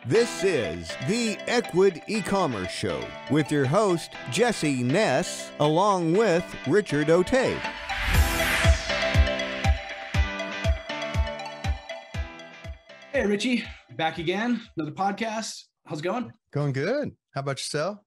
This is the Equid E-Commerce Show with your host, Jesse Ness, along with Richard O'Tay. Hey, Richie, back again. Another podcast. How's it going? Going good. How about yourself?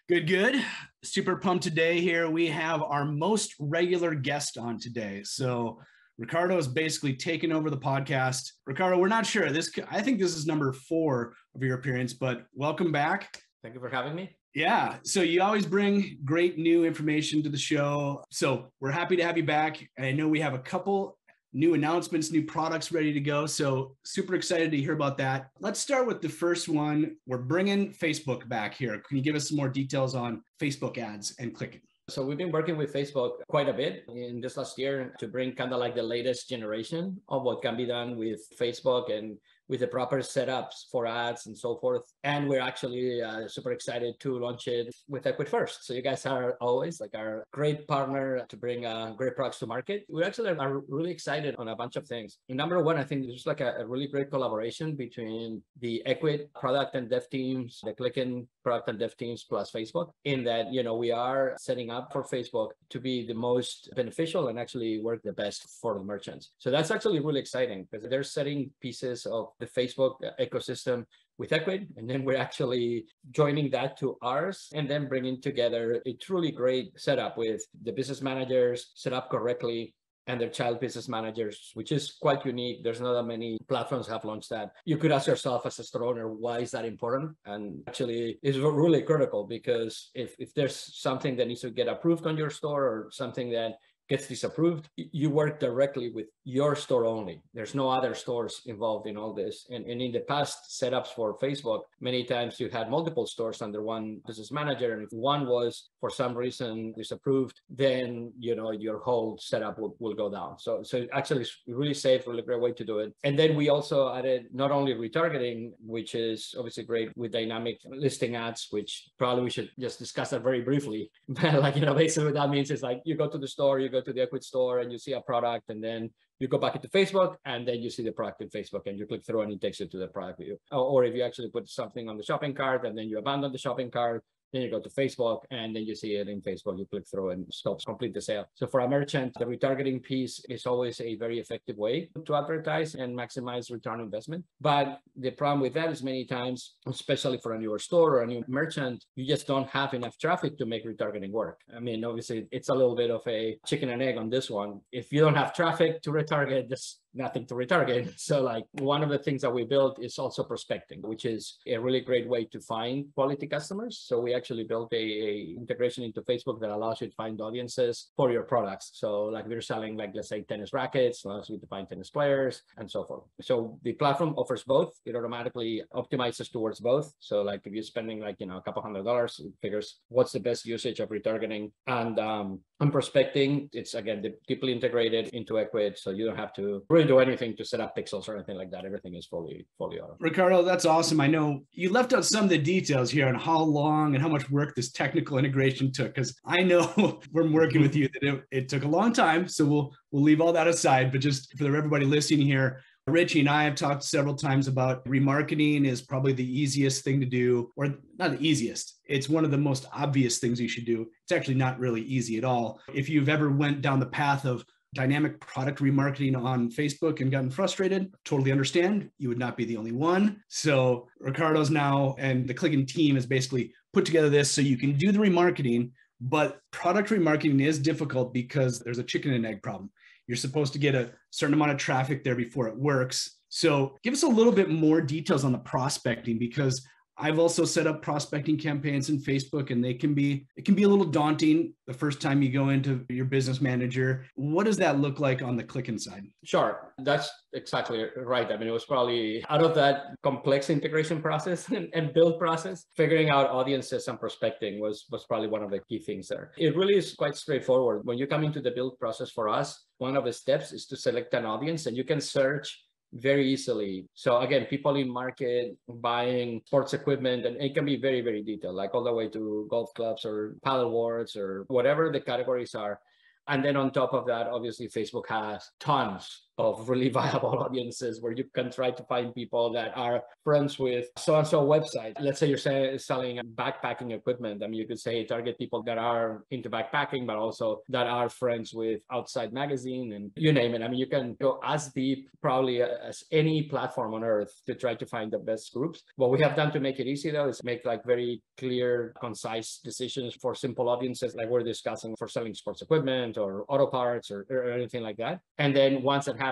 Good, good. Super pumped today here. We have our most regular guest on today. So Ricardo is basically taking over the podcast. Ricardo, we're not sure. I think this is number 4 of your appearance, but welcome back. Thank you for having me. Yeah. So you always bring great new information to the show. So we're happy to have you back. And I know we have a couple new announcements, new products ready to go. So super excited to hear about that. Let's start with the first one. We're bringing Facebook back here. Can you give us some more details on Facebook ads and Kliken? So we've been working with Facebook quite a bit in this last year to bring kind of like the latest generation of what can be done with Facebook and with the proper setups for ads and so forth. And we're actually super excited to launch it with Equid first. So you guys are always like our great partner to bring great products to market. We actually are really excited on a bunch of things. Number one, I think there's like a really great collaboration between the Equid product and dev teams, the Kliken product and dev teams plus Facebook, in that, you know, we are setting up for Facebook to be the most beneficial and actually work the best for the merchants. So that's actually really exciting because they're setting pieces of the Facebook ecosystem with Equid, and then we're actually joining that to ours and then bringing together a truly great setup with the business managers set up correctly and their child business managers, which is quite unique. There's not that many platforms have launched that. You could ask yourself as a store owner, why is that important? And actually it's really critical, because if there's something that needs to get approved on your store or something that gets disapproved, you work directly with your store only. There's no other stores involved in all this. And in the past setups for Facebook, many times you had multiple stores under one business manager. And if one was for some reason disapproved, then, you know, your whole setup will go down. So actually it's really safe, really great way to do it. And then we also added not only retargeting, which is obviously great with dynamic listing ads, which probably we should just discuss that very briefly. But like, you know, basically what that means is like you go to the store, you go to the Equid store and you see a product, and then you go back into Facebook and then you see the product in Facebook and you click through and it takes you to the product view. Or if you actually put something on the shopping cart and then you abandon the shopping cart, then you go to Facebook and then you see it in Facebook, you click through and complete the sale. So for a merchant, the retargeting piece is always a very effective way to advertise and maximize return on investment. But the problem with that is many times, especially for a newer store or a new merchant, you just don't have enough traffic to make retargeting work. I mean, obviously it's a little bit of a chicken and egg on this one. If you don't have traffic to retarget, there's nothing to retarget. So like one of the things that we built is also prospecting, which is a really great way to find quality customers. So we actually built a integration into Facebook that allows you to find audiences for your products. So like we're selling, like, let's say tennis rackets, allows you to find tennis players and so forth. So the platform offers both. It automatically optimizes towards both. So like if you're spending like, you know, a couple $100, it figures what's the best usage of retargeting and prospecting. It's again, deeply integrated into Equid. So you don't have to really do anything to set up pixels or anything like that. Everything is fully auto. Ricardo, that's awesome. I know you left out some of the details here on how long and how much work this technical integration took, because I know from working with you that it took a long time. So we'll leave all that aside. But just for everybody listening here, Richie and I have talked several times about remarketing is probably the easiest thing to do, or not the easiest. It's one of the most obvious things you should do. It's actually not really easy at all. If you've ever went down the path of dynamic product remarketing on Facebook and gotten frustrated, totally understand. You would not be the only one. So Ricardo's now and the Kliken team has basically put together this so you can do the remarketing, but product remarketing is difficult because there's a chicken and egg problem. You're supposed to get a certain amount of traffic there before it works. So give us a little bit more details on the prospecting, because I've also set up prospecting campaigns in Facebook, and it can be a little daunting the first time you go into your business manager. What does that look like on the Kliken side? Sure, that's exactly right. I mean, it was probably out of that complex integration process and build process, figuring out audiences and prospecting was probably one of the key things there. It really is quite straightforward. When you come into the build process for us, one of the steps is to select an audience, and you can search very easily. So again, people in market buying sports equipment, and it can be very, very detailed, like all the way to golf clubs or paddle boards or whatever the categories are. And then on top of that, obviously, Facebook has tons of really viable audiences where you can try to find people that are friends with so-and-so website. Let's say you're selling backpacking equipment. I mean, you could say target people that are into backpacking, but also that are friends with Outside Magazine and you name it. I mean, you can go as deep probably as any platform on earth to try to find the best groups. What we have done to make it easy though is make like very clear, concise decisions for simple audiences like we're discussing for selling sports equipment or auto parts or anything like that. And then once it happens,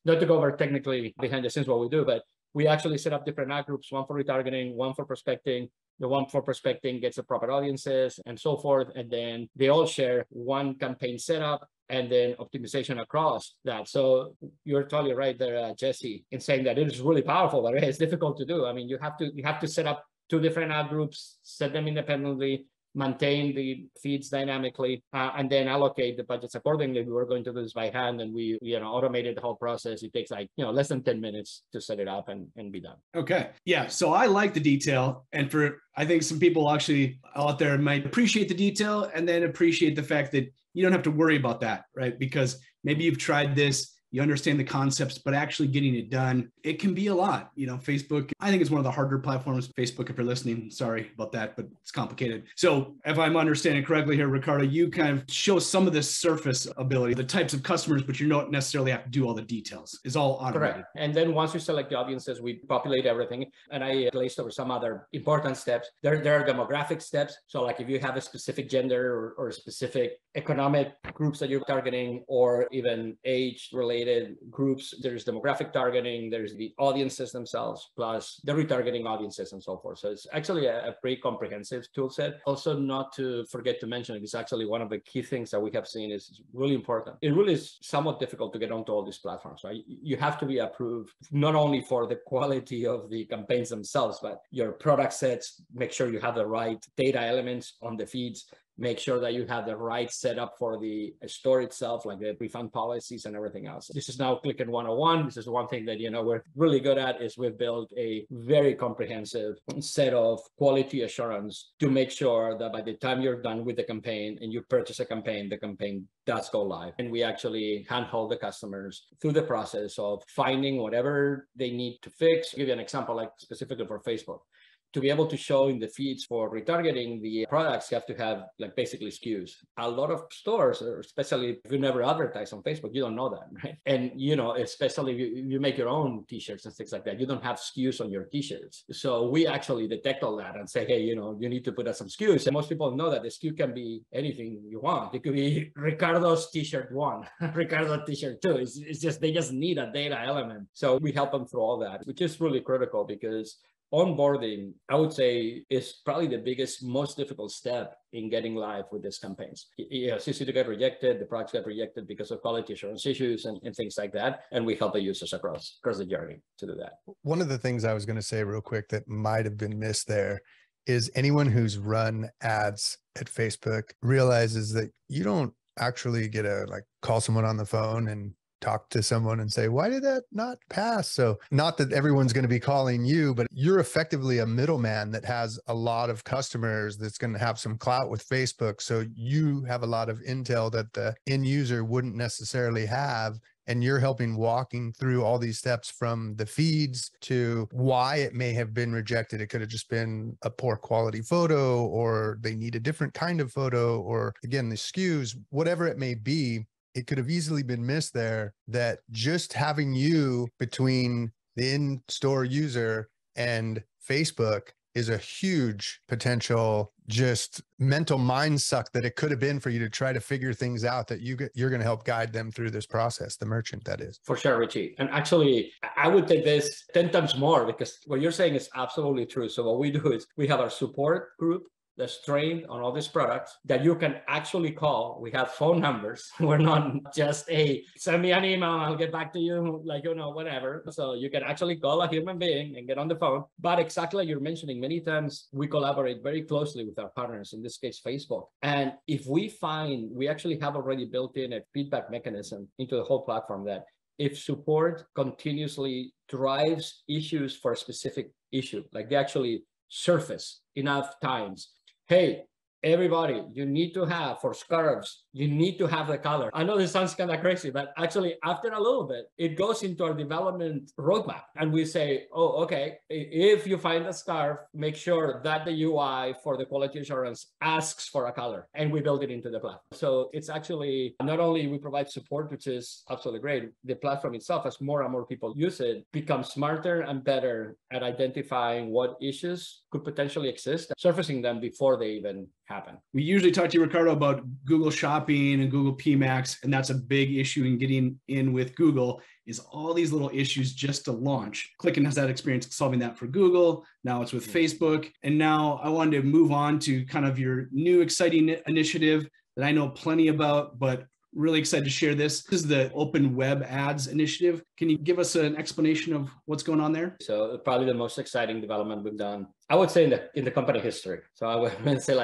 not to go over technically behind the scenes what we do, but we actually set up different ad groups, one for retargeting, one for prospecting. The one for prospecting gets the proper audiences and so forth. And then they all share one campaign setup and then optimization across that. So you're totally right there, Jesse, in saying that it is really powerful, but it's difficult to do. I mean, you have to set up two different ad groups, set them independently, maintain the feeds dynamically, and then allocate the budgets accordingly. We were going to do this by hand, and we automated the whole process. It takes like less than 10 minutes to set it up and be done. Okay. Yeah. So I like the detail. And I think some people actually out there might appreciate the detail and then appreciate the fact that you don't have to worry about that, right? Because maybe you've tried this, you understand the concepts, but actually getting it done, it can be a lot. Facebook, I think it's one of the harder platforms. Facebook, if you're listening, sorry about that, but it's complicated. So if I'm understanding correctly here, Ricardo, you kind of show some of the surface ability, the types of customers, but you don't necessarily have to do all the details. It's all automated. Correct. And then once you select the audiences, we populate everything. And I glazed over some other important steps. There are demographic steps. So like if you have a specific gender or specific economic groups that you're targeting, or even age-related groups, there's demographic targeting, there's the audiences themselves, plus the retargeting audiences and so forth. So it's actually a pretty comprehensive tool set. Also, not to forget to mention, it's actually one of the key things that we have seen is really important. It really is somewhat difficult to get onto all these platforms, right? You have to be approved, not only for the quality of the campaigns themselves, but your product sets, make sure you have the right data elements on the feeds, make sure that you have the right setup for the store itself, like the refund policies and everything else. This is now Kliken 101. This is one thing that, we're really good at is we've built a very comprehensive set of quality assurance to make sure that by the time you're done with the campaign and you purchase a campaign, the campaign does go live. And we actually handhold the customers through the process of finding whatever they need to fix. I'll give you an example, like specifically for Facebook. To be able to show in the feeds for retargeting the products, you have to have like basically SKUs. A lot of stores, especially if you never advertise on Facebook, you don't know that, right? And, especially if you make your own t-shirts and things like that, you don't have SKUs on your t-shirts. So we actually detect all that and say, hey, you need to put us some SKUs. And most people know that the SKU can be anything you want. It could be Ricardo's t-shirt 1, Ricardo t-shirt 2. It's just, they just need a data element. So we help them through all that, which is really critical because onboarding, I would say, is probably the biggest, most difficult step in getting live with these campaigns. It's easy to get rejected. The products get rejected because of quality assurance issues and things like that. And we help the users across the journey to do that. One of the things I was going to say real quick that might have been missed there is anyone who's run ads at Facebook realizes that you don't actually get to call someone on the phone and talk to someone and say, why did that not pass? So not that everyone's going to be calling you, but you're effectively a middleman that has a lot of customers that's going to have some clout with Facebook. So you have a lot of intel that the end user wouldn't necessarily have. And you're helping walking through all these steps from the feeds to why it may have been rejected. It could have just been a poor quality photo, or they need a different kind of photo, or again, the SKUs, whatever it may be. It could have easily been missed there that just having you between the in-store user and Facebook is a huge potential just mental mind suck that it could have been for you to try to figure things out that you're going to help guide them through this process, the merchant that is. For sure, Richie. And actually, I would take this 10 times more because what you're saying is absolutely true. So what we do is we have our support group that's trained on all these products that you can actually call. We have phone numbers. We're not just send me an email, I'll get back to you, whatever. So you can actually call a human being and get on the phone. But exactly like you're mentioning, many times we collaborate very closely with our partners, in this case, Facebook. And if we find, we actually have already built in a feedback mechanism into the whole platform that if support continuously drives issues for a specific issue, like they actually surface enough times, hey, everybody, you need to have, for scarves, you need to have the color. I know this sounds kind of crazy, but actually after a little bit, it goes into our development roadmap. And we say, oh, okay, if you find a scarf, make sure that the UI for the quality assurance asks for a color, and we build it into the platform. So it's actually not only we provide support, which is absolutely great, the platform itself, as more and more people use it, becomes smarter and better at identifying what issues could potentially exist, surfacing them before they even happen. We usually talk to you, Ricardo, about Google Shopping and Google PMax, and that's a big issue in getting in with Google, is all these little issues just to launch. Kliken has that experience solving that for Google. Now it's with Facebook. And now I wanted to move on to kind of your new exciting initiative that I know plenty about, but really excited to share this. This is the Open Web Ads Initiative. Can you give us an explanation of what's going on there? So probably the most exciting development we've done, I would say in the company history. So I would say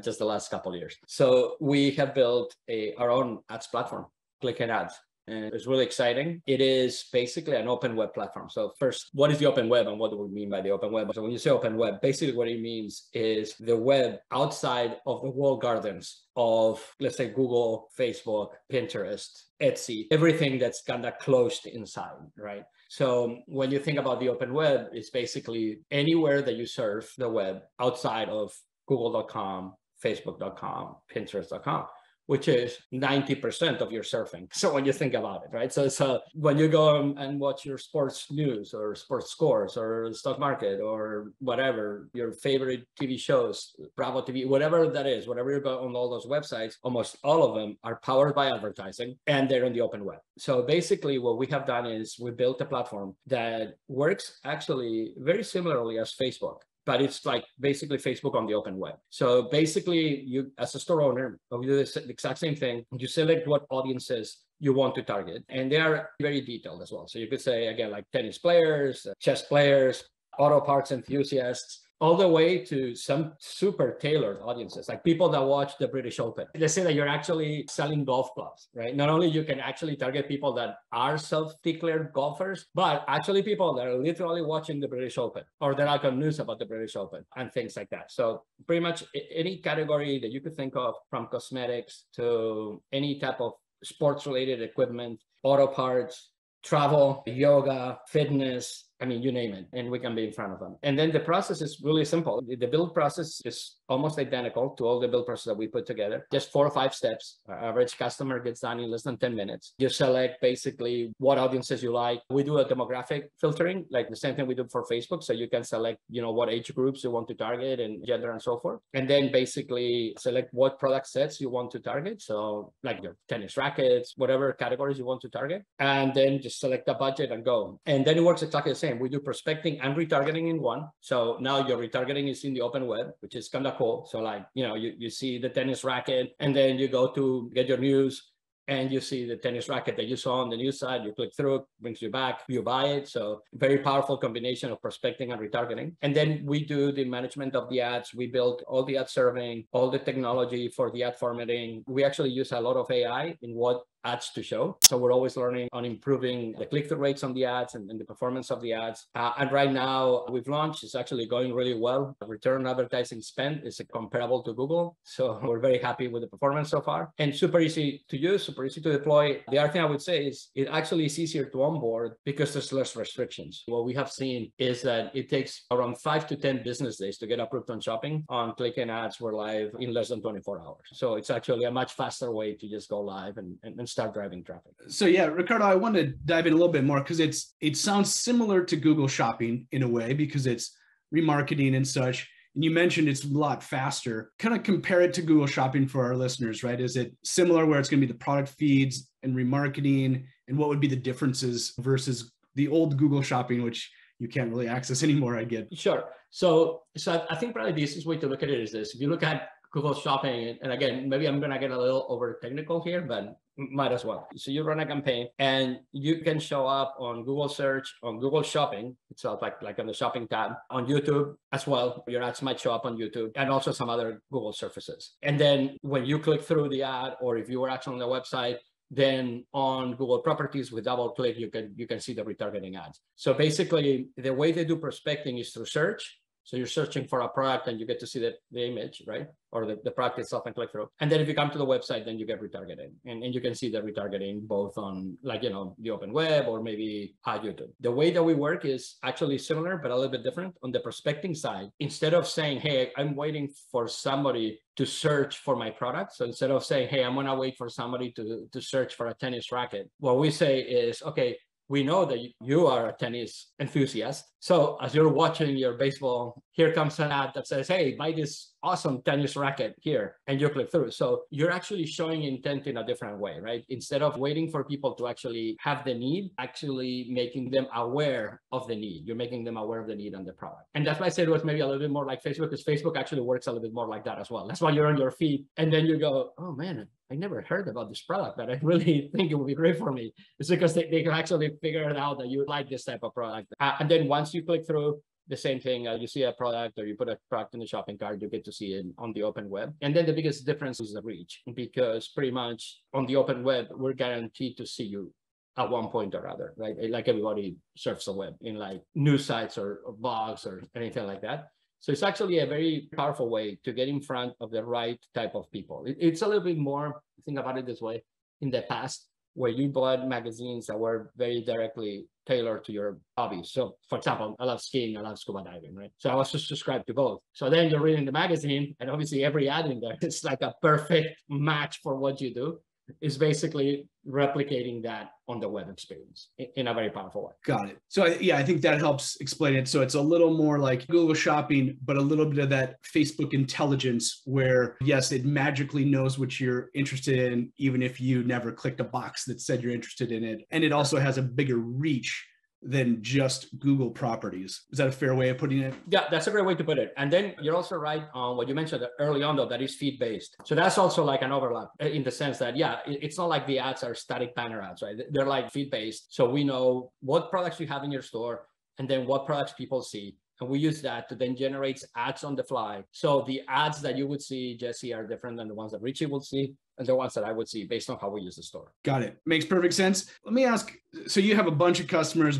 just the last couple of years. So we have built our own ads platform, Kliken Ads. And it's really exciting. It is basically an open web platform. So first, what is the open web and what do we mean by the open web? So when you say open web, basically what it means is the web outside of the walled gardens of, let's say, Google, Facebook, Pinterest, Etsy, everything that's kind of closed inside, right? So when you think about the open web, it's basically anywhere that you surf the web outside of google.com, facebook.com, pinterest.com, which is 90% of your surfing. So when you think about it, right? So when you go and watch your sports news or sports scores or stock market or whatever, your favorite TV shows, Bravo TV, whatever that is, whatever you go on all those websites, almost all of them are powered by advertising and they're on the open web. So basically what we have done is we built a platform that works actually very similarly as Facebook, but it's like basically Facebook on the open web. So basically you, as a store owner, you do the exact same thing. You select what audiences you want to target, and they are very detailed as well. So you could say, again, like tennis players, chess players, auto parts enthusiasts, all the way to some super tailored audiences, like people that watch the British Open. Let's say that you're actually selling golf clubs, right? Not only you can actually target people that are self-declared golfers, but actually people that are literally watching the British Open or that are on news about the British Open and things like that. So pretty much any category that you could think of, from cosmetics to any type of sports-related equipment, auto parts, travel, yoga, fitness, I mean, you name it, and we can be in front of them. And then the process is really simple. The build process is almost identical to all the build process that we put together. Just 4 or 5 steps. Our average customer gets done in less than 10 minutes. You select basically what audiences you like. We do a demographic filtering, like the same thing we do for Facebook. So you can select, what age groups you want to target and gender and so forth. And then basically select what product sets you want to target. So like your tennis rackets, whatever categories you want to target. And then just select a budget and go. And then it works exactly the same. We do prospecting and retargeting in one. So now your retargeting is in the open web, which is kind of cool. So like, you see the tennis racket and then you go to get your news and you see the tennis racket that you saw on the news side, you click through, brings you back, you buy it. So very powerful combination of prospecting and retargeting. And then we do the management of the ads. We build all the ad serving, all the technology for the ad formatting. We actually use a lot of AI in what ads to show. So we're always learning on improving the click-through rates on the ads and the performance of the ads. And right now we've launched, it's actually going really well. Return on advertising spend is comparable to Google. So we're very happy with the performance so far and super easy to use, super easy to deploy. The other thing I would say is it actually is easier to onboard because there's less restrictions. What we have seen is that it takes around 5 to 10 business days to get approved on shopping. On Kliken Ads, we're live in less than 24 hours. So it's actually a much faster way to just go live and start driving traffic. So yeah, Ricardo, I want to dive in a little bit more because it sounds similar to Google Shopping in a way because it's remarketing and such. And you mentioned it's a lot faster. Kind of compare it to Google Shopping for our listeners, right? Is it similar where it's going to be the product feeds and remarketing, and what would be the differences versus the old Google Shopping, which you can't really access anymore, I get? Sure. So I think probably the easiest way to look at it is this. If you look at Google Shopping, and again, maybe I'm going to get a little over technical here, but might as well. So you run a campaign and you can show up on Google search, on Google Shopping itself, like on the shopping tab, on YouTube as well. Your ads might show up on YouTube and also some other Google surfaces. And then when you click through the ad, or if you were actually on the website, then on Google Properties with double click, you can see the retargeting ads. So basically the way they do prospecting is through search. So you're searching for a product and you get to see the image, right? Or the product itself and click through. And then if you come to the website, then you get retargeting. And you can see the retargeting both on the open web or maybe YouTube. The way that we work is actually similar, but a little bit different. On the prospecting side, instead of saying, hey, I'm waiting for somebody to search for my product. So instead of saying, hey, I'm going to wait for somebody to search for a tennis racket, what we say is, okay, we know that you are a tennis enthusiast. So as you're watching your baseball, here comes an ad that says, hey, buy this awesome tennis racket here, and you click through. So you're actually showing intent in a different way, right? Instead of waiting for people to actually have the need, actually making them aware of the need. You're making them aware of the need on the product. And that's why I said it was maybe a little bit more like Facebook, because Facebook actually works a little bit more like that as well. That's why you're on your feed and then you go, oh man, I never heard about this product, but I really think it would be great for me. It's because they can actually figure it out that you like this type of product. And then once you click through, the same thing, you see a product or you put a product in the shopping cart, you get to see it on the open web. And then the biggest difference is the reach, because pretty much on the open web, we're guaranteed to see you at one point or other, right? Like everybody surfs the web in like news sites or blogs or anything like that. So it's actually a very powerful way to get in front of the right type of people. It's a little bit more, think about it this way, in the past, where you bought magazines that were very directly tailored to your hobbies. So for example, I love skiing, I love scuba diving, right? So I was just subscribed to both. So then you're reading the magazine and obviously every ad in there is like a perfect match for what you do. Is basically replicating that on the web experience in a very powerful way. Got it. So yeah, I think that helps explain it. So it's a little more like Google Shopping, but a little bit of that Facebook intelligence where, yes, it magically knows what you're interested in, even if you never clicked a box that said you're interested in it. And it also has a bigger reach than just Google properties. Is that a fair way of putting it? Yeah, that's a great way to put it. And then you're also right on what you mentioned early on, though, that is feed-based. So that's also like an overlap in the sense that, yeah, it's not like the ads are static banner ads, right? They're like feed-based. So we know what products you have in your store and then what products people see. And we use that to then generate ads on the fly. So the ads that you would see, Jesse, are different than the ones that Richie will see and the ones that I would see based on how we use the store. Got it. Makes perfect sense. Let me ask, so you have a bunch of customers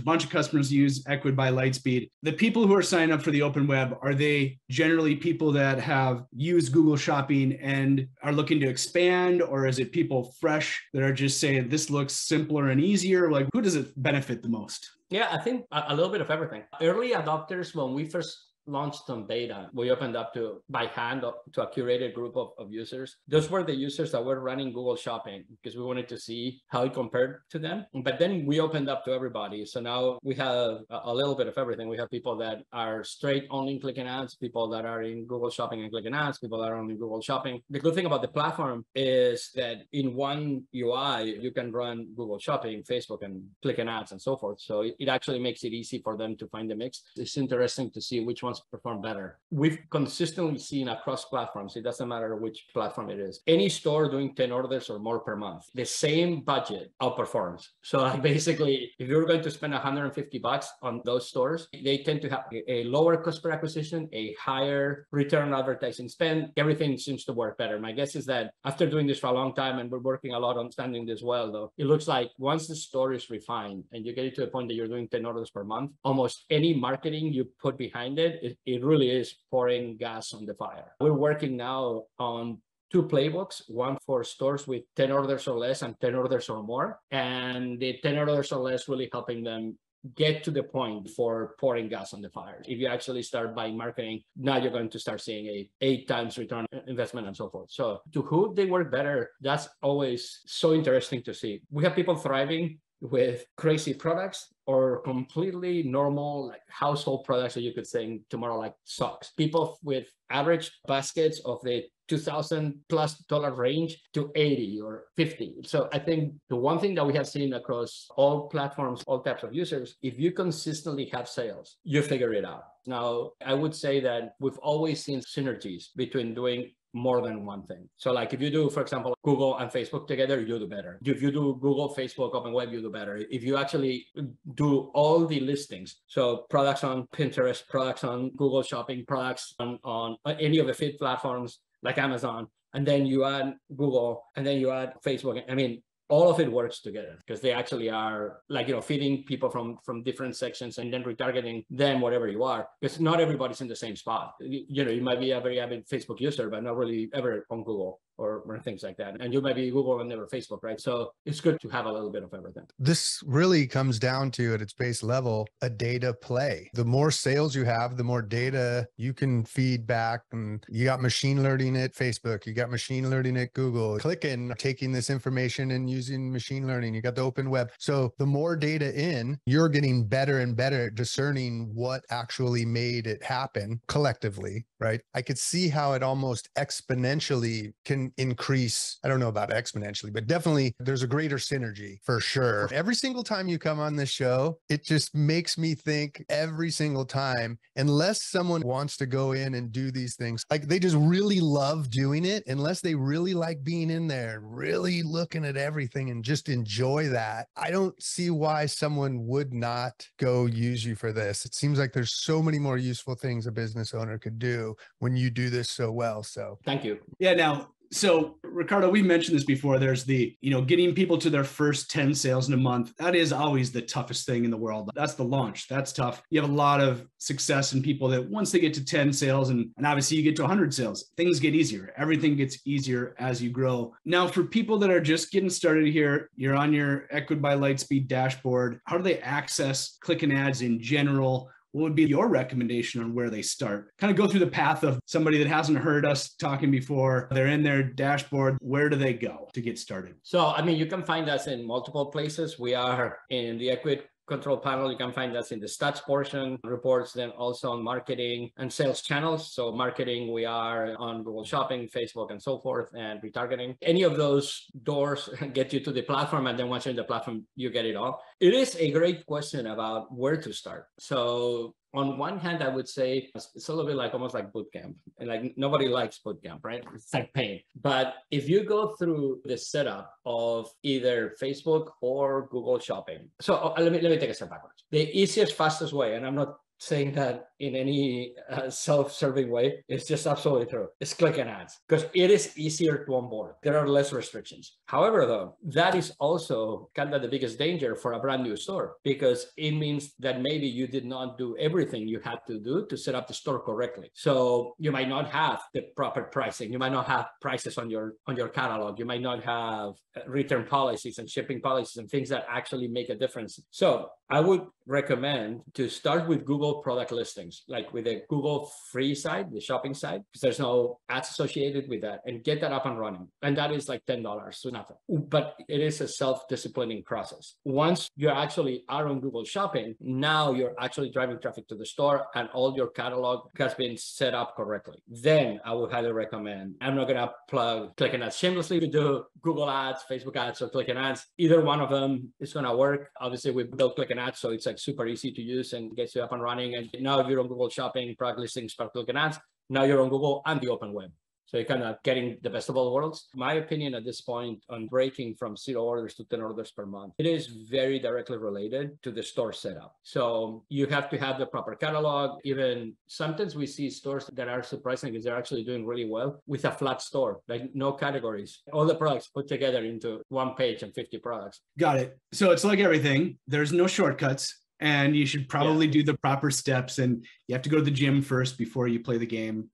use Ecwid by Lightspeed. The people who are signing up for the open web, are they generally people that have used Google Shopping and are looking to expand, or is it people fresh that are just saying this looks simpler and easier? Like, who does it benefit the most? Yeah, I think a little bit of everything. Early adopters, when we first launched on beta, we opened up by hand to a curated group of users. Those were the users that were running Google Shopping because we wanted to see how it compared to them. But then we opened up to everybody. So now we have a little bit of everything. We have people that are straight only in Kliken ads, people that are in Google Shopping and Kliken ads, people that are only Google Shopping. The good thing about the platform is that in one UI, you can run Google Shopping, Facebook, and Kliken ads and so forth. So it actually makes it easy for them to find the mix. It's interesting to see which ones perform better. We've consistently seen across platforms, it doesn't matter which platform it is, any store doing 10 orders or more per month, the same budget outperforms. So like basically, if you're going to spend $150 on those stores, they tend to have a lower cost per acquisition, a higher return on advertising spend. Everything seems to work better. My guess is that after doing this for a long time, and we're working a lot on understanding this well, though, it looks like once the store is refined and you get it to a point that you're doing 10 orders per month, almost any marketing you put behind it, it really is pouring gas on the fire. We're working now on 2 playbooks, one for stores with 10 orders or less and 10 orders or more. And the 10 orders or less really helping them get to the point for pouring gas on the fire. If you actually start buying marketing, now you're going to start seeing a 8 times return on investment and so forth. So to who they work better, that's always so interesting to see. We have people thriving with crazy products or completely normal like household products that you could say tomorrow, like socks. People with average baskets of the $2,000+ range to 80 or 50. So I think the one thing that we have seen across all platforms, all types of users, if you consistently have sales, you figure it out. Now, I would say that we've always seen synergies between doing more than one thing. So like if you do, for example, Google and Facebook together, you do better. If you do Google, Facebook, Open Web, you do better. If you actually do all the listings, so products on Pinterest, products on Google Shopping, products on any of the feed platforms like Amazon, and then you add Google, and then you add Facebook. I mean, all of it works together because they actually are like, feeding people from different sections and then retargeting them wherever you are, because not everybody's in the same spot. You might be a very avid Facebook user, but not really ever on Google or things like that. And you might be Google and never Facebook, right? So it's good to have a little bit of everything. This really comes down to, at its base level, a data play. The more sales you have, the more data you can feed back. And you got machine learning at Facebook, you got machine learning at Google, Kliken taking this information and using machine learning, you got the open web. So the more data in, you're getting better and better at discerning what actually made it happen collectively, right? I could see how it almost exponentially can increase. I don't know about exponentially, but definitely there's a greater synergy for sure. Every single time you come on this show, it just makes me think every single time, unless someone wants to go in and do these things, like they just really love doing it, unless they really like being in there, really looking at everything and just enjoy that, I don't see why someone would not go use you for this. It seems like there's so many more useful things a business owner could do when you do this so well. So thank you. Yeah. Now, so Ricardo, we mentioned this before. There's the, getting people to their first 10 sales in a month. That is always the toughest thing in the world. That's the launch. That's tough. You have a lot of success in people that once they get to 10 sales and obviously you get to 100 sales, things get easier. Everything gets easier as you grow. Now, for people that are just getting started here, you're on your Equid by Lightspeed dashboard. How do they access Kliken ads in general? What would be your recommendation on where they start? Kind of go through the path of somebody that hasn't heard us talking before. They're in their dashboard. Where do they go to get started? So, you can find us in multiple places. We are in the Equid control panel. You can find us in the stats portion, reports, then also on marketing and sales channels. So marketing, we are on Google Shopping, Facebook, and so forth, and retargeting. Any of those doors get you to the platform. And then once you're in the platform, you get it all. It is a great question about where to start. So on one hand, I would say it's a little bit like almost like boot camp, and like nobody likes boot camp, right? It's like pain. But if you go through the setup of either Facebook or Google Shopping, so let me take a step backwards. The easiest, fastest way, and I'm not saying that in any self-serving way, it's just absolutely true. It's Kliken ads because it is easier to onboard. There are less restrictions. However, though, that is also kind of the biggest danger for a brand new store, because it means that maybe you did not do everything you had to do to set up the store correctly. So you might not have the proper pricing. You might not have prices on your catalog. You might not have return policies and shipping policies and things that actually make a difference. So I would recommend to start with Google product listings, like with the Google free side, the shopping side, because there's no ads associated with that, and get that up and running. And that is like $10, so nothing. But it is a self-disciplining process. Once you actually are on Google Shopping, now you're actually driving traffic to the store and all your catalog has been set up correctly. Then I would highly recommend, I'm not going to plug Kliken ads shamelessly, to do Google ads, Facebook ads, or Kliken ads. Either one of them is going to work. Obviously, we built Kliken ads, so it's like super easy to use and gets you up and running. And now if you're on Google Shopping, product listings, Kliken ads, now you're on Google and the open web. So you're kind of getting the best of all worlds. My opinion at this point on breaking from 0 orders to 10 orders per month, it is very directly related to the store setup. So you have to have the proper catalog. Even sometimes we see stores that are surprising because they're actually doing really well with a flat store, like no categories, all the products put together into one page and 50 products. Got it. So it's like everything. There's no shortcuts. And you should probably do the proper steps, and you have to go to the gym first before you play the game.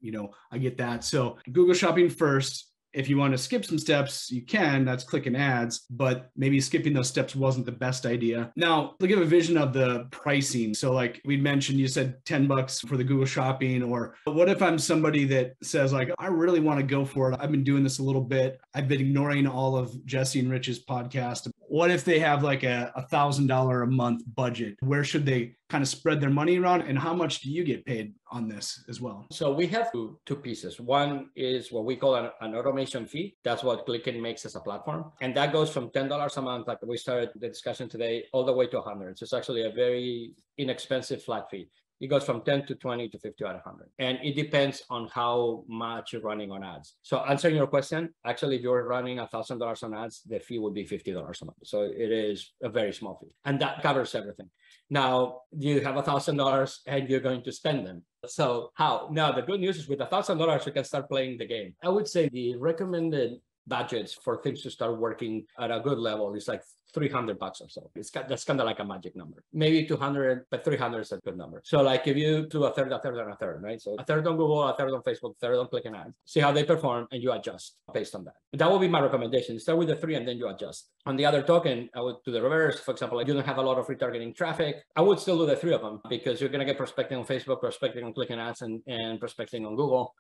I get that. So Google Shopping first. If you want to skip some steps, you can. That's Kliken ads, but maybe skipping those steps wasn't the best idea. Now, look at a vision of the pricing. So like we mentioned, you said $10 for the Google Shopping, or what if I'm somebody that says like, I really want to go for it. I've been doing this a little bit. I've been ignoring all of Jesse and Rich's podcast. What if they have like a $1,000 a month budget? Where should they kind of spread their money around, and how much do you get paid on this as well? So we have two pieces. One is what we call an automation fee. That's what Kliken makes as a platform. And that goes from $10 a month, like we started the discussion today, all the way to $100. So it's actually a very inexpensive flat fee. It goes from 10 to 20 to 50 to 100. And it depends on how much you're running on ads. So answering your question, actually, if you're running $1,000 on ads, the fee would be $50 a month. So it is a very small fee. And that covers everything. Now, you have $1,000 and you're going to spend them. So how? Now, the good news is with $1,000, you can start playing the game. I would say the recommended budgets for things to start working at a good level is like $300 or so. That's kind of like a magic number. Maybe 200, but 300 is a good number. So like if you do a third, and a third, right? So a third on Google, a third on Facebook, a third on Kliken ads, see how they perform, and you adjust based on that. That would be my recommendation. Start with the 3 and then you adjust. On the other token, I would do the reverse. For example, like you don't have a lot of retargeting traffic, I would still do the 3 of them, because you're going to get prospecting on Facebook, prospecting on Kliken ads, and prospecting on Google,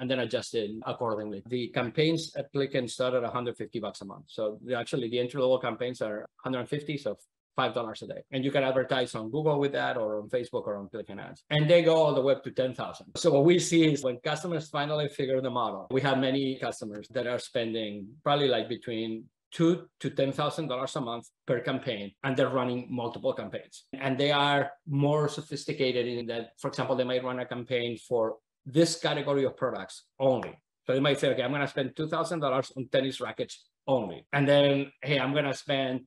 and then adjust it accordingly. The campaigns at Kliken start at $150 a month. So actually the entry-level campaigns are $150, so $5 a day. And you can advertise on Google with that, or on Facebook, or on Kliken ads. And they go all the way up to 10,000. So what we see is when customers finally figure the model, we have many customers that are spending probably like between $2,000 to $10,000 a month per campaign, and they're running multiple campaigns. And they are more sophisticated in that, for example, they might run a campaign for this category of products only. So they might say, okay, I'm going to spend $2,000 on tennis rackets only. And then, hey, I'm going to spend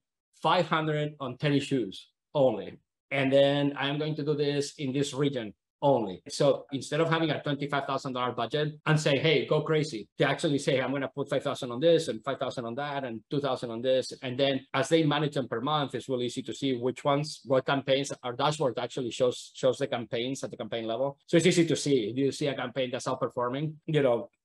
$500 on tennis shoes only. And then I'm going to do this in this region only. So instead of having a $25,000 budget and say, hey, go crazy, they actually say, I'm going to put 5,000 on this and 5,000 on that and 2,000 on this. And then as they manage them per month, it's really easy to see which ones, what campaigns. Our dashboard actually shows the campaigns at the campaign level. So it's easy to see. If you see a campaign that's outperforming,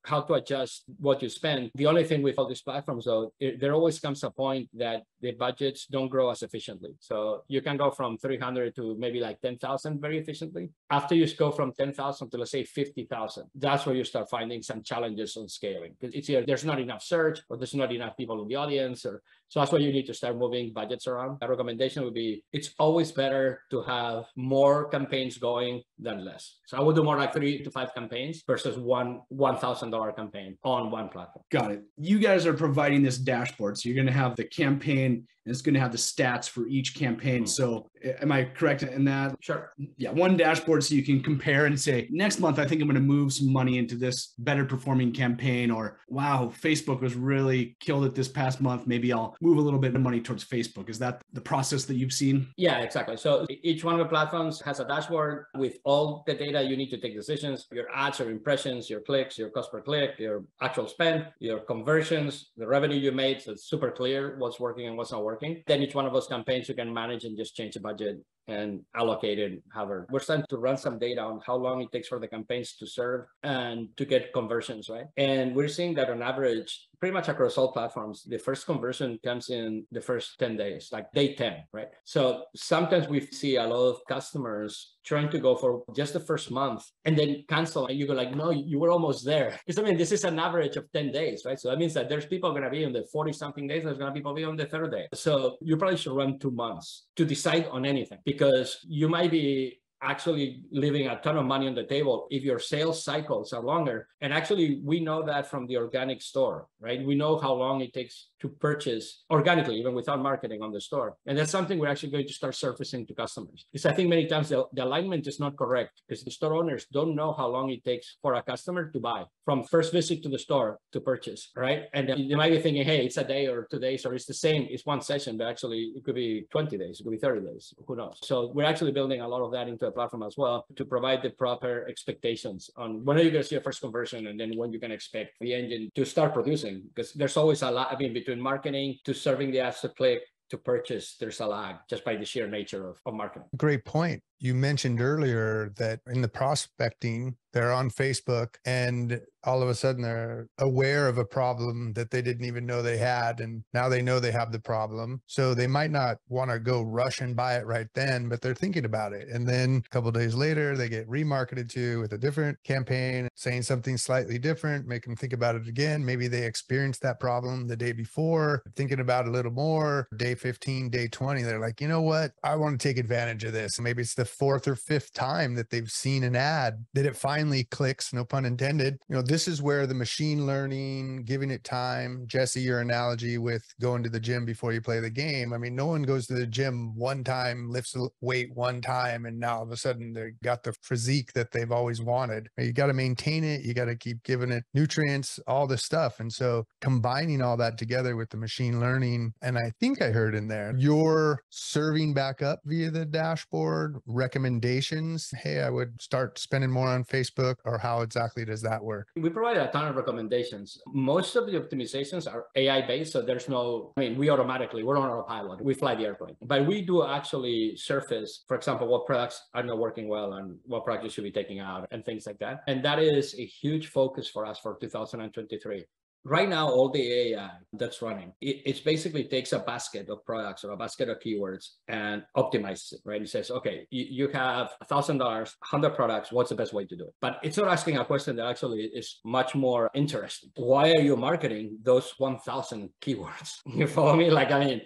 how to adjust what you spend. The only thing with all these platforms, though, there always comes a point that the budgets don't grow as efficiently. So you can go from 300 to maybe like 10,000 very efficiently. After you go from 10,000 to, let's say, 50,000, that's where you start finding some challenges on scaling. Because it's either there's not enough search, or there's not enough people in the audience, so that's why you need to start moving budgets around. A recommendation would be, it's always better to have more campaigns going than less. So I would do more like 3 to 5 campaigns versus one $1,000 campaign on one platform. Got it. You guys are providing this dashboard. So you're going to have the campaign, and it's going to have the stats for each campaign. So am I correct in that? Sure. Yeah. One dashboard so you can compare and say, next month, I think I'm going to move some money into this better performing campaign, or wow, Facebook was really killed it this past month. Maybe I'll move a little bit of money towards Facebook. Is that the process that you've seen? Yeah, exactly. So each one of the platforms has a dashboard with all the data you need to take decisions, your ads, your impressions, your clicks, your cost per click, your actual spend, your conversions, the revenue you made. So it's super clear what's working and what's not working. Then each one of those campaigns you can manage and just change the budget and allocate it. However, we're starting to run some data on how long it takes for the campaigns to serve and to get conversions, right? And we're seeing that on average, pretty much across all platforms, the first conversion comes in the first 10 days, like day 10, right? So sometimes we see a lot of customers trying to go for just the first month and then cancel, and you go like, no, you were almost there. Because this is an average of 10 days, right? So that means that there's people going to be on the 40 something days, there's going to be people on the third day. So you probably should run 2 months to decide on anything, because you might be actually leaving a ton of money on the table if your sales cycles are longer. And actually, we know that from the organic store, right? We know how long it takes to purchase organically, even without marketing on the store. And that's something we're actually going to start surfacing to customers. Because I think many times the alignment is not correct, because the store owners don't know how long it takes for a customer to buy from first visit to the store to purchase, right? And they might be thinking, hey, it's a day or 2 days, or it's the same, it's one session, but actually it could be 20 days, it could be 30 days, who knows? So we're actually building a lot of that into a platform as well to provide the proper expectations on when are you going to see a first conversion, and then when you can expect the engine to start producing, because there's always a lot, between marketing to serving the ads to click to purchase, there's a lag just by the sheer nature of marketing. Great point. You mentioned earlier that in the prospecting, they're on Facebook and all of a sudden they're aware of a problem that they didn't even know they had. And now they know they have the problem. So they might not want to go rush and buy it right then, but they're thinking about it. And then a couple of days later, they get remarketed to with a different campaign, saying something slightly different, make them think about it again. Maybe they experienced that problem the day before, thinking about it a little more. Day 15, day 20, they're like, you know what? I want to take advantage of this. Maybe it's the 4th or 5th time that they've seen an ad that it finally clicks, no pun intended. This is where the machine learning, giving it time, Jesse, your analogy with going to the gym before you play the game. No one goes to the gym one time, lifts weight one time, and now all of a sudden they got the physique that they've always wanted. You got to maintain it. You got to keep giving it nutrients, all this stuff. And so combining all that together with the machine learning, and I think I heard in there, you're serving back up via the dashboard recommendations? Hey, I would start spending more on Facebook, or how exactly does that work? We provide a ton of recommendations. Most of the optimizations are AI based. So there's no, we're on autopilot. We fly the airplane. But we do actually surface, for example, what products are not working well and what products you should be taking out and things like that. And that is a huge focus for us for 2023. Right now, all the AI that's running, it basically takes a basket of products or a basket of keywords and optimizes it, right? It says, okay, you have $1,000, 100 products. What's the best way to do it? But it's not asking a question that actually is much more interesting. Why are you marketing those 1,000 keywords? You follow me?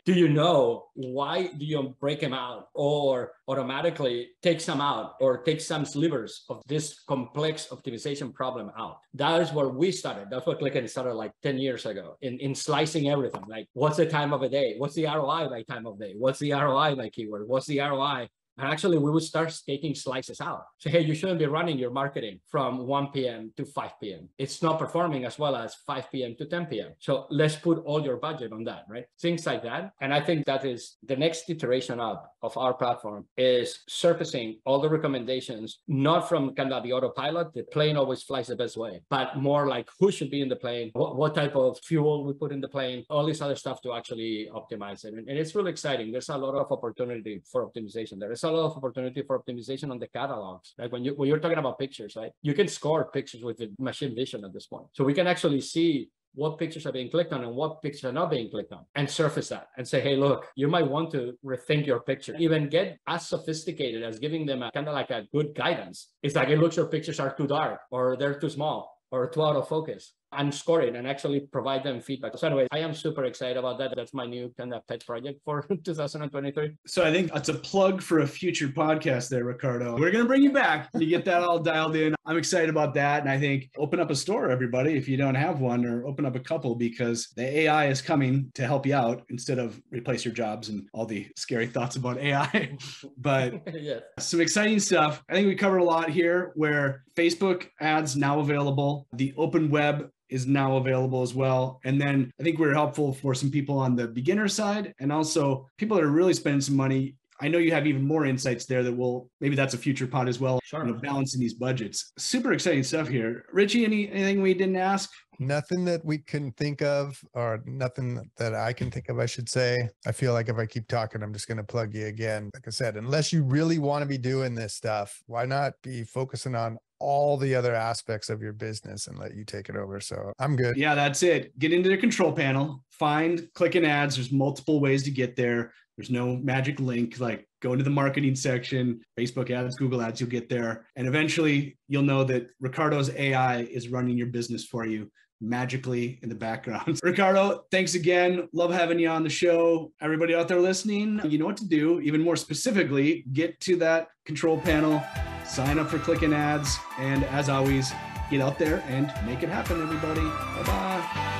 Do you know why do you break them out or automatically take some out or take some slivers of this complex optimization problem out? That is where we started. That's what Kliken started like 10 years ago in slicing everything. Like, what's the time of the day? What's the ROI by time of day? What's the ROI by keyword? What's the ROI? And actually, we would start taking slices out. So, hey, you shouldn't be running your marketing from 1 p.m. to 5 p.m. It's not performing as well as 5 p.m. to 10 p.m. So let's put all your budget on that, right? Things like that. And I think that is the next iteration up of our platform is surfacing all the recommendations, not from kind of the autopilot, the plane always flies the best way, but more like who should be in the plane, what type of fuel we put in the plane, all this other stuff to actually optimize it. And it's really exciting. There's a lot of opportunity for optimization there. There's a lot of opportunity for optimization on the catalogs. Like when you're talking about pictures, right? You can score pictures with the machine vision at this point. So we can actually see what pictures are being clicked on and what pictures are not being clicked on and surface that and say, hey, look, you might want to rethink your picture. Even get as sophisticated as giving them a kind of like a good guidance. It's like, it looks your pictures are too dark or they're too small or too out of focus, and score it and actually provide them feedback. So anyway, I am super excited about that. That's my new kind of pet project for 2023. So I think that's a plug for a future podcast there, Ricardo. We're going to bring you back to get that all dialed in. I'm excited about that. And I think open up a store, everybody, if you don't have one, or open up a couple, because the AI is coming to help you out instead of replace your jobs and all the scary thoughts about AI. But Yes. Some exciting stuff. I think we covered a lot here, where Facebook ads now available, the open web is now available as well. And then I think we're helpful for some people on the beginner side, and also people that are really spending some money. I know you have even more insights there that maybe that's a future pod as well. Sure. Balancing these budgets. Super exciting stuff here. Richie, anything we didn't ask? Nothing that we can think of, or nothing that I can think of, I should say. I feel like if I keep talking, I'm just going to plug you again. Like I said, unless you really want to be doing this stuff, why not be focusing on all the other aspects of your business and let you take it over? So I'm good. Yeah, that's it. Get into the control panel, find Kliken ads. There's multiple ways to get there. There's no magic link. Like, go into the marketing section, Facebook ads, Google ads, you'll get there. And eventually you'll know that Ricardo's AI is running your business for you magically in the background. Ricardo, thanks again. Love having you on the show. Everybody out there listening, you know what to do. Even more specifically, get to that control panel, sign up for Kliken ads, and as always, get out there and make it happen, everybody. Bye-bye.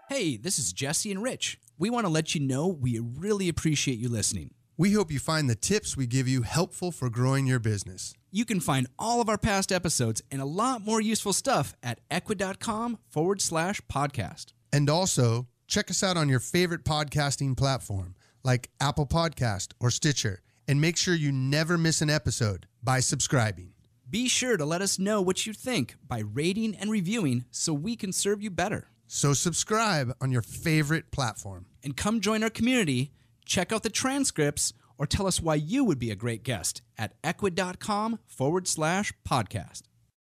Hey, this is Jesse and Rich. We want to let you know we really appreciate you listening. We hope you find the tips we give you helpful for growing your business. You can find all of our past episodes and a lot more useful stuff at equid.com/podcast. And also, check us out on your favorite podcasting platform like Apple Podcast or Stitcher, and make sure you never miss an episode by subscribing. Be sure to let us know what you think by rating and reviewing so we can serve you better. So subscribe on your favorite platform. And come join our community, check out the transcripts, or tell us why you would be a great guest at equid.com/podcast.